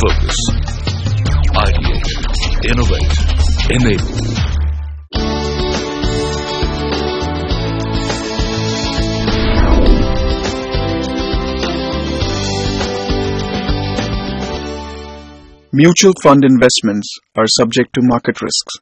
Focus. Ideate. Innovate. Enable. Mutual fund investments are subject to market risks.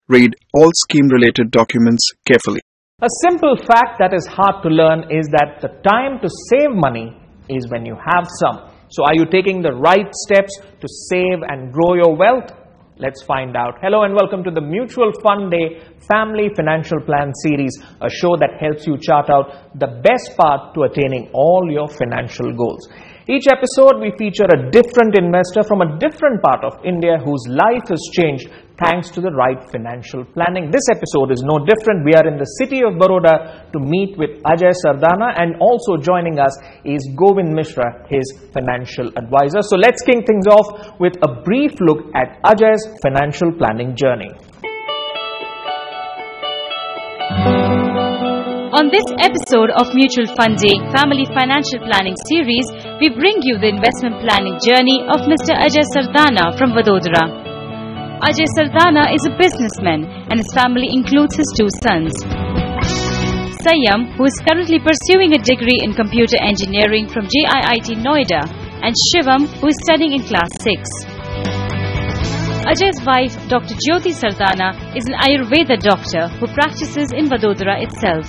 Read all scheme-related documents carefully. A simple fact that is hard to learn is that the time to save money is when you have some. So are you taking the right steps to save and grow your wealth? Let's find out. Hello and welcome to the Mutual Fund Day Family Financial Plan Series, a show that helps you chart out the best path to attaining all your financial goals. Each episode, we feature a different investor from a different part of India whose life has changed thanks to the right financial planning. This episode is no different. We are in the city of Baroda to meet with Ajay Sardana, and also joining us is Govind Mishra, his financial advisor. So let's kick things off with a brief look at Ajay's financial planning journey. On this episode of Mutual Fund Day Family Financial Planning Series, we bring you the investment planning journey of Mr. Ajay Sardana from Vadodara. Ajay Sardana is a businessman and his family includes his two sons. Sayam, who is currently pursuing a degree in computer engineering from JIIT Noida, and Shivam, who is studying in class 6. Ajay's wife, Dr. Jyoti Sardana, is an Ayurveda doctor who practices in Vadodara itself.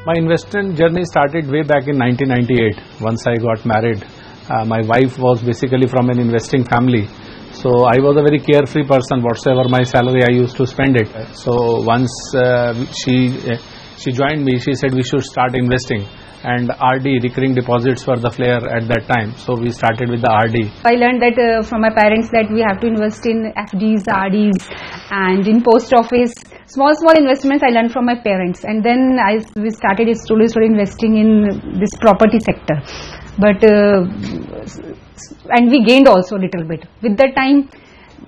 My investment journey started way back in 1998 once I got married. My wife was basically from an investing family. So I was a very carefree person. Whatsoever my salary, I used to spend it. So once she joined me, she said we should start investing. And RD, recurring deposits, were the flair at that time. So we started with the RD. I learned that from my parents that we have to invest in FDs, RDs, and in post office. Small investments I learned from my parents, and then we started slowly investing in this property sector. But and we gained also a little bit. With that time,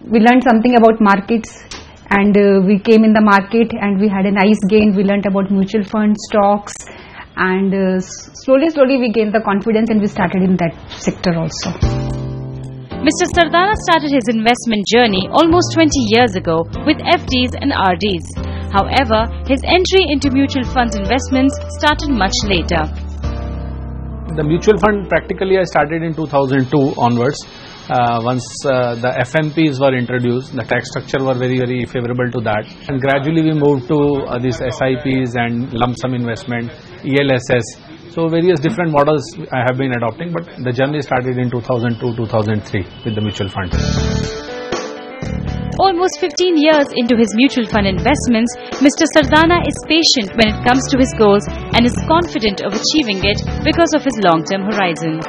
we learned something about markets, and we came in the market and we had a nice gain. We learned about mutual funds, stocks, and slowly we gained the confidence, and we started in that sector also. Mr. Sardana started his investment journey almost 20 years ago with FDs and RDs. However, his entry into mutual funds investments started much later. The mutual fund, practically I started in 2002 onwards. Once the FMPs were introduced, the tax structure were very favorable to that. And gradually we moved to these SIPs and lump sum investment, ELSS. So various different models I have been adopting, but the journey started in 2002-2003 with the mutual fund. Almost 15 years into his mutual fund investments, Mr. Sardana is patient when it comes to his goals and is confident of achieving it because of his long-term horizon.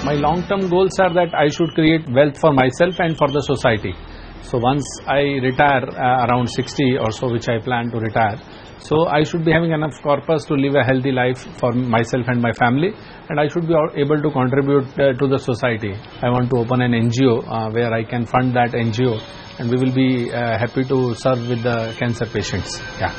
My long-term goals are that I should create wealth for myself and for the society. So once I retire around 60 or so, which I plan to retire, so I should be having enough corpus to live a healthy life for myself and my family, and I should be able to contribute to the society. I want to open an NGO where I can fund that NGO, and we will be happy to serve with the cancer patients. Yeah.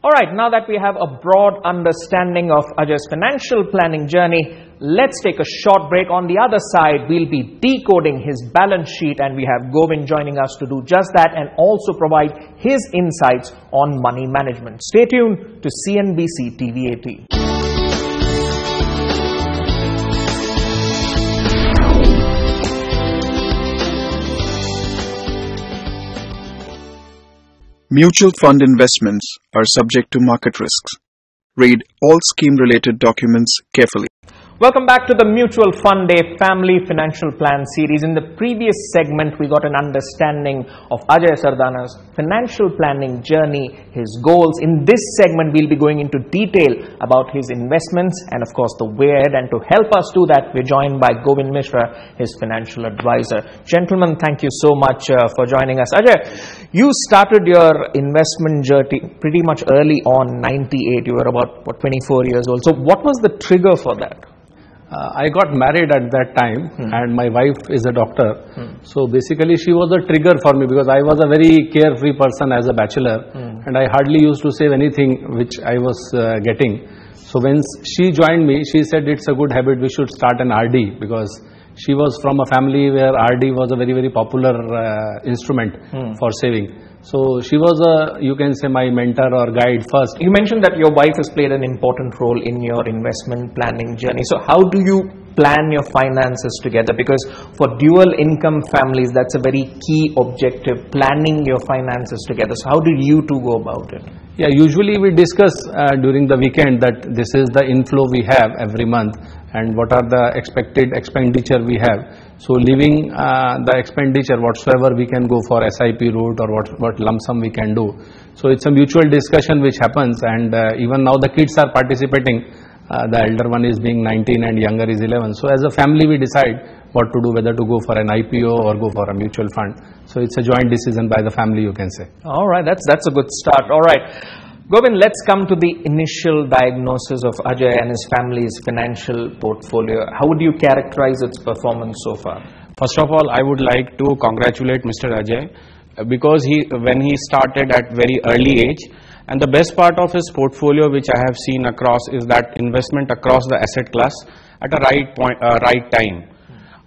Alright, now that we have a broad understanding of Ajay's financial planning journey, let's take a short break. On the other side, we'll be decoding his balance sheet, and we have Govind joining us to do just that and also provide his insights on money management. Stay tuned to CNBC TV 18. Mutual fund investments are subject to market risks. Read all scheme-related documents carefully. Welcome back to the Mutual Fund Day Family Financial Plan Series. In the previous segment, we got an understanding of Ajay Sardana's financial planning journey, his goals. In this segment, we'll be going into detail about his investments and, of course, the way ahead. And to help us do that, we're joined by Govind Mishra, his financial advisor. Gentlemen, thank you so much for joining us. Ajay, you started your investment journey pretty much early on, 98. You were about, 24 years old. So what was the trigger for that? I got married at that time, and my wife is a doctor. So basically she was a trigger for me because I was a very carefree person as a bachelor, and I hardly used to save anything which I was getting. So when she joined me, she said it's a good habit, we should start an RD, because she was from a family where RD was a very, very popular instrument for saving. So she was you can say, my mentor or guide first. You mentioned that your wife has played an important role in your investment planning journey. So how do you plan your finances together? Because for dual income families, that's a very key objective, planning your finances together. So how did you two go about it? Yeah, usually we discuss during the weekend that this is the inflow we have every month and what are the expected expenditure we have. So leaving the expenditure whatsoever we can go for SIP route or what lump sum we can do. So it's a mutual discussion which happens, and even now the kids are participating. The elder one is being 19 and younger is 11. So as a family we decide what to do, whether to go for an IPO or go for a mutual fund. So it's a joint decision by the family, you can say. All right, that's a good start. All right, Govind, let's come to the initial diagnosis of Ajay and his family's financial portfolio. How would you characterize its performance so far? First of all, I would like to congratulate Mr. Ajay because when he started at very early age, and the best part of his portfolio which I have seen across is that investment across the asset class at a right time.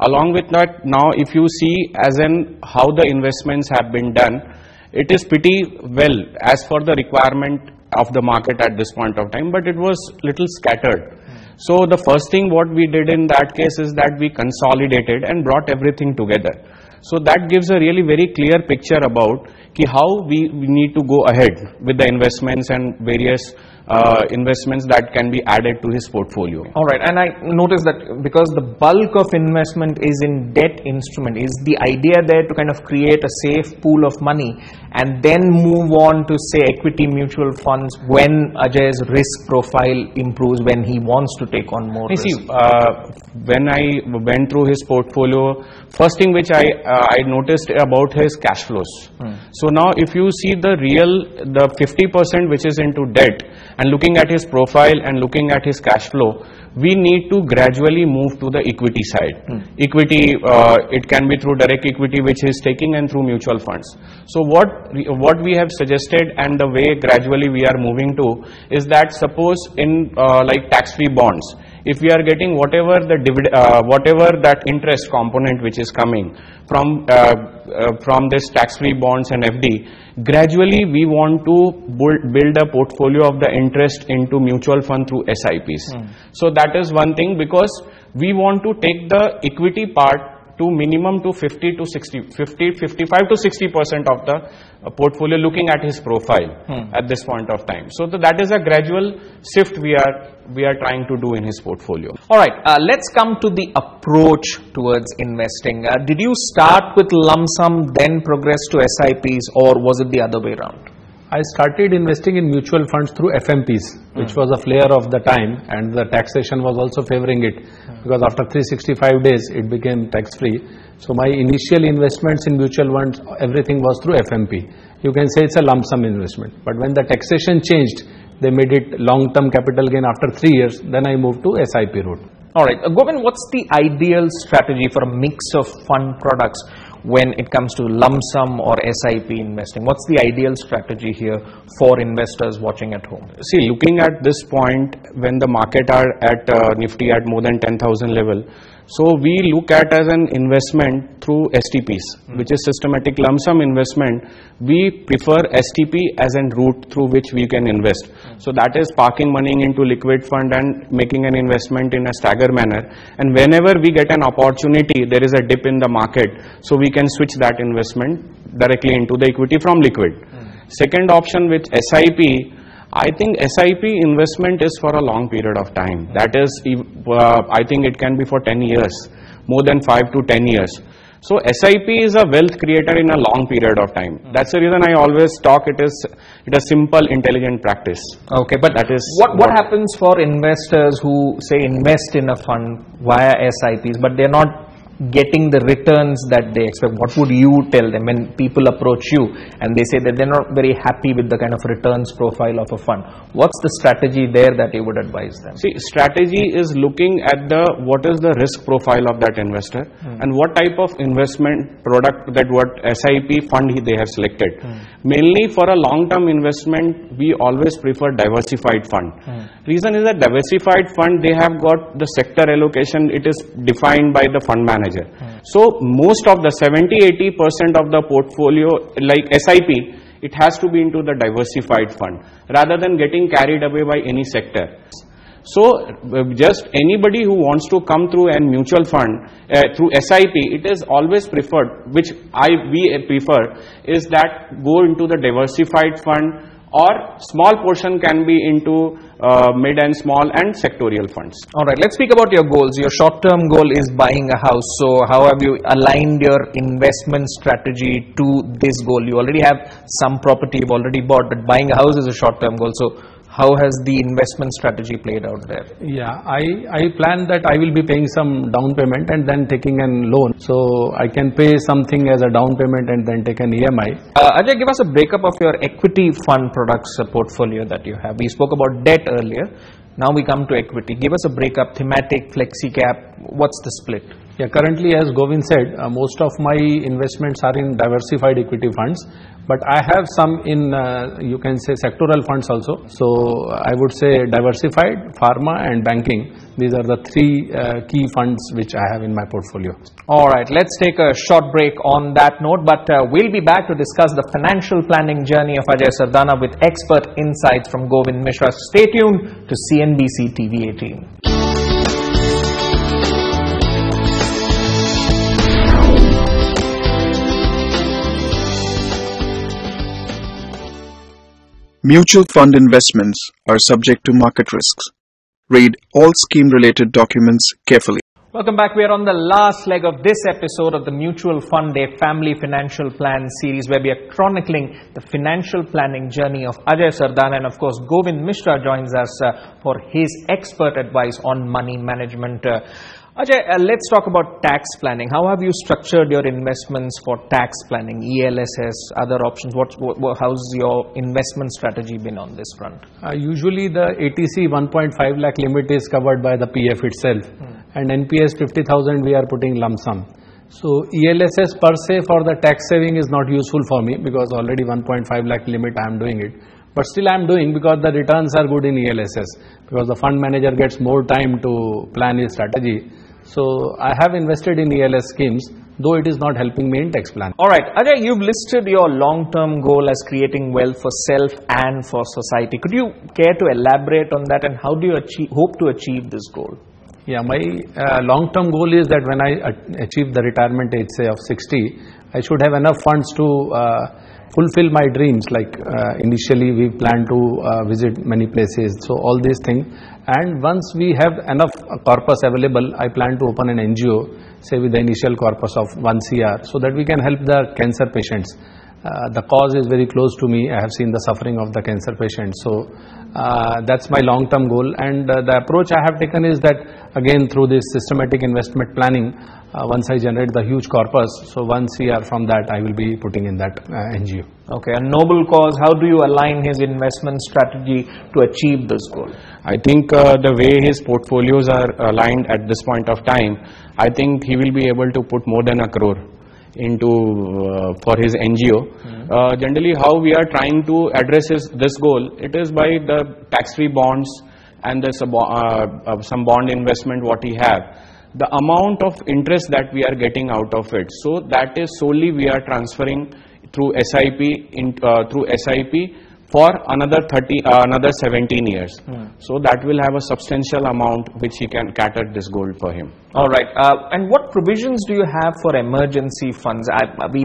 Along with that, now if you see as in how the investments have been done, it is pretty well as for the requirement of the market at this point of time, but it was little scattered. So the first thing what we did in that case is that we consolidated and brought everything together. So that gives a really very clear picture about how we need to go ahead with the investments and various investments that can be added to his portfolio. All right, and I noticed that because the bulk of investment is in debt instrument, is the idea there to kind of create a safe pool of money and then move on to say equity mutual funds when Ajay's risk profile improves, when he wants to take on more risk? See, when I went through his portfolio, first thing which I noticed about his cash flows. So now if you see the 50% which is into debt, and looking at his profile and looking at his cash flow, we need to gradually move to the equity side. Equity, it can be through direct equity which he is taking and through mutual funds. So what we have suggested and the way gradually we are moving to is that suppose in like tax-free bonds, if we are getting whatever that interest component which is coming from this tax-free bonds and FD, gradually we want to build a portfolio of the interest into mutual fund through SIPs. So that is one thing, because we want to take the equity part to minimum to 55 to 60% of the portfolio, looking at his profile at this point of time. So that is a gradual shift we are trying to do in his portfolio. All right, let's come to the approach towards investing. Did you start with lump sum, then progress to SIPs, or was it the other way around? I started investing in mutual funds through FMPs, which was a flair of the time, and the taxation was also favoring it, because after 365 days it became tax-free. So my initial investments in mutual funds, everything was through FMP. You can say it's a lump sum investment. But when the taxation changed, they made it long-term capital gain after 3 years, then I moved to SIP route. All right, Govind, what's the ideal strategy for a mix of fund products when it comes to lump sum or SIP investing? What's the ideal strategy here for investors watching at home? See, looking at this point, when the market are at Nifty at more than 10,000 level, so we look at as an investment through STPs, which is systematic lump sum investment. We prefer STP as a route through which we can invest. So that is parking money into liquid fund and making an investment in a stagger manner. And whenever we get an opportunity, there is a dip in the market, so we can switch that investment directly into the equity from liquid. Second option with SIP, I think SIP investment is for a long period of time. That is, I think it can be for 10 years, more than 5 to 10 years. So SIP is a wealth creator in a long period of time. That's the reason I always talk it is a simple, intelligent practice. Okay, but that is what happens for investors who say invest in a fund via SIPs, but they're not getting the returns that they expect? What would you tell them when people approach you and they say that they're not very happy with the kind of returns profile of a fund? What's the strategy there that you would advise them? See, strategy is looking at what is the risk profile of that investor and what type of investment product, that what SIP fund they have selected. Mainly for a long-term investment, we always prefer diversified fund. Reason is that diversified fund, they have got the sector allocation, it is defined by the fund manager. So most of the 70-80% of the portfolio, like SIP, it has to be into the diversified fund rather than getting carried away by any sector. So just anybody who wants to come through a mutual fund through SIP, it is always preferred, which we prefer, is that go into the diversified fund, or small portion can be into mid and small and sectorial funds. Alright, let's speak about your goals. Your short-term goal is buying a house. So how have you aligned your investment strategy to this goal? You already have some property you've already bought, but buying a house is a short-term goal. So how has the investment strategy played out there? Yeah, I plan that I will be paying some down payment and then taking a loan. So I can pay something as a down payment and then take an EMI. Ajay, give us a breakup of your equity fund products portfolio that you have. We spoke about debt earlier. Now we come to equity. Give us a breakup, thematic, flexi cap. What's the split? Yeah, currently, as Govind said, most of my investments are in diversified equity funds, but I have some in, you can say, sectoral funds also. So I would say diversified, pharma and banking. These are the three key funds which I have in my portfolio. All right, let's take a short break on that note, but we'll be back to discuss the financial planning journey of Ajay Sardana with expert insights from Govind Mishra. Stay tuned to CNBC TV 18. Mutual fund investments are subject to market risks. Read all scheme-related documents carefully. Welcome back. We are on the last leg of this episode of the Mutual Fund Day Family Financial Plan series, where we are chronicling the financial planning journey of Ajay Sardana, and of course Govind Mishra joins us for his expert advice on money management. Ajay, let's talk about tax planning. How have you structured your investments for tax planning, ELSS, other options? How's your investment strategy been on this front? Usually the ATC 1.5 lakh limit is covered by the PF itself, and NPS 50,000 we are putting lump sum. So ELSS per se for the tax saving is not useful for me, because already 1.5 lakh limit I am doing it. But still I am doing, because the returns are good in ELSS, because the fund manager gets more time to plan his strategy. So I have invested in ELS schemes, though it is not helping me in tax planning. All right, Ajay, you've listed your long-term goal as creating wealth for self and for society. Could you care to elaborate on that, and how do you hope to achieve this goal? Yeah, my long-term goal is that when I achieve the retirement age, say of 60, I should have enough funds to fulfill my dreams. Like initially we plan to visit many places, so all these things. And once we have enough corpus available, I plan to open an NGO, say with the initial corpus of 1 CR, so that we can help the cancer patients. The cause is very close to me. I have seen the suffering of the cancer patients. So that's my long-term goal. And the approach I have taken is that, again, through this systematic investment planning, once I generate the huge corpus, so 1 CR from that I will be putting in that NGO. Okay, a noble cause. How do you align his investment strategy to achieve this goal? I think the way his portfolios are aligned at this point of time, I think he will be able to put more than 1 crore into for his NGO. Generally, how we are trying to address this goal, it is by the tax-free bonds and the some bond investment what he have. The amount of interest that we are getting out of it, so that is solely we are transferring through SIP for another 17 years. So that will have a substantial amount which he can cater this goal for him. All right. And what provisions do you have for emergency funds? We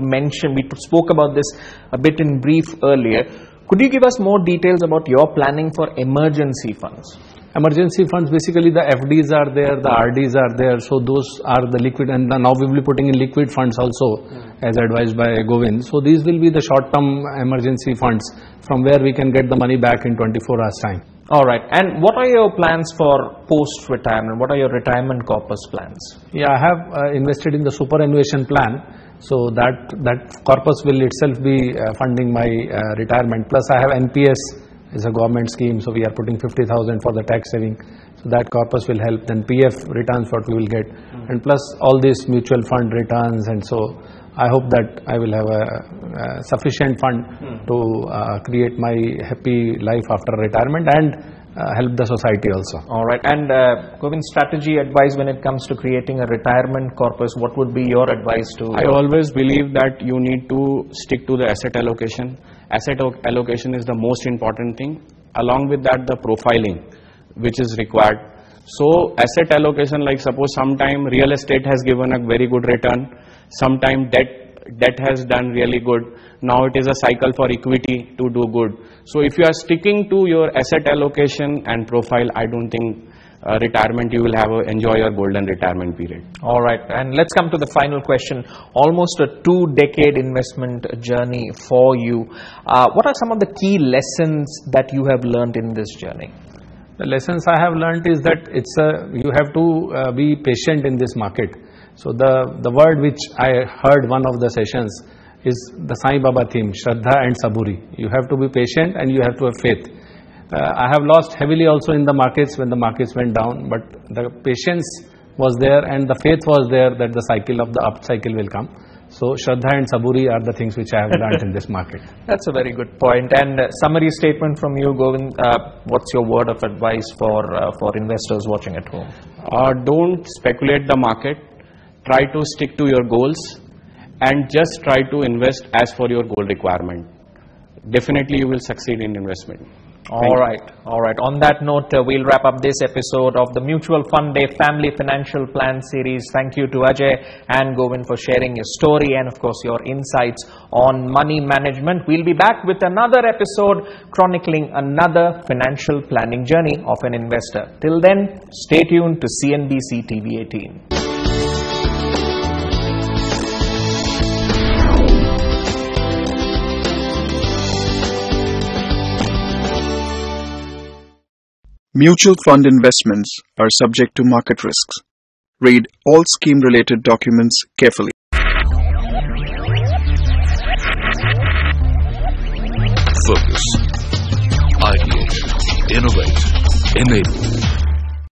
spoke about this a bit in brief earlier. Could you give us more details about your planning for emergency funds? Emergency funds, basically the FDs are there, the RDs are there, so those are the liquid, and now we will be putting in liquid funds also, as advised by Govind. So these will be the short-term emergency funds from where we can get the money back in 24 hours time. All right. And what are your plans for post-retirement? What are your retirement corpus plans? Yeah, I have invested in the superannuation plan. So that corpus will itself be funding my retirement. Plus I have NPS, is a government scheme. So we are putting 50,000 for the tax saving. So that corpus will help. Then PF returns what we will get. And plus all these mutual fund returns. And so I hope that I will have a sufficient fund to create my happy life after retirement and help the society also. All right. And Govind's strategy advice when it comes to creating a retirement corpus, what would be your advice to? I always believe that you need to stick to the asset allocation. Asset allocation is the most important thing. Along with that, the profiling, which is required. So asset allocation, like suppose sometime real estate has given a very good return, sometime debt has done really good. Now it is a cycle for equity to do good. So if you are sticking to your asset allocation and profile, I don't think retirement you will have enjoy your golden retirement period. All right. And let's come to the final question. Almost a 2-decade investment journey for you. What are some of the key lessons that you have learned in this journey? The lessons I have learned is that you have to be patient in this market. So the word which I heard one of the sessions is the Sai Baba theme, Shraddha and Saburi. You have to be patient and you have to have faith. I have lost heavily also in the markets when the markets went down, but the patience was there and the faith was there that the cycle of the up cycle will come. So Shraddha and Saburi are the things which I have learned in this market. That's a very good point. And summary statement from you, Govind, what's your word of advice for investors watching at home? Don't speculate the market. Try to stick to your goals and just try to invest as for your goal requirement. Definitely you will succeed in investment. All right. On that note, we'll wrap up this episode of the Mutual Fund Day Family Financial Plan series. Thank you to Ajay and Govind for sharing your story and of course your insights on money management. We'll be back with another episode chronicling another financial planning journey of an investor. Till then, stay tuned to CNBC TV 18. Mutual fund investments are subject to market risks. Read all scheme-related documents carefully. Focus. Ideate. Innovate. Enable.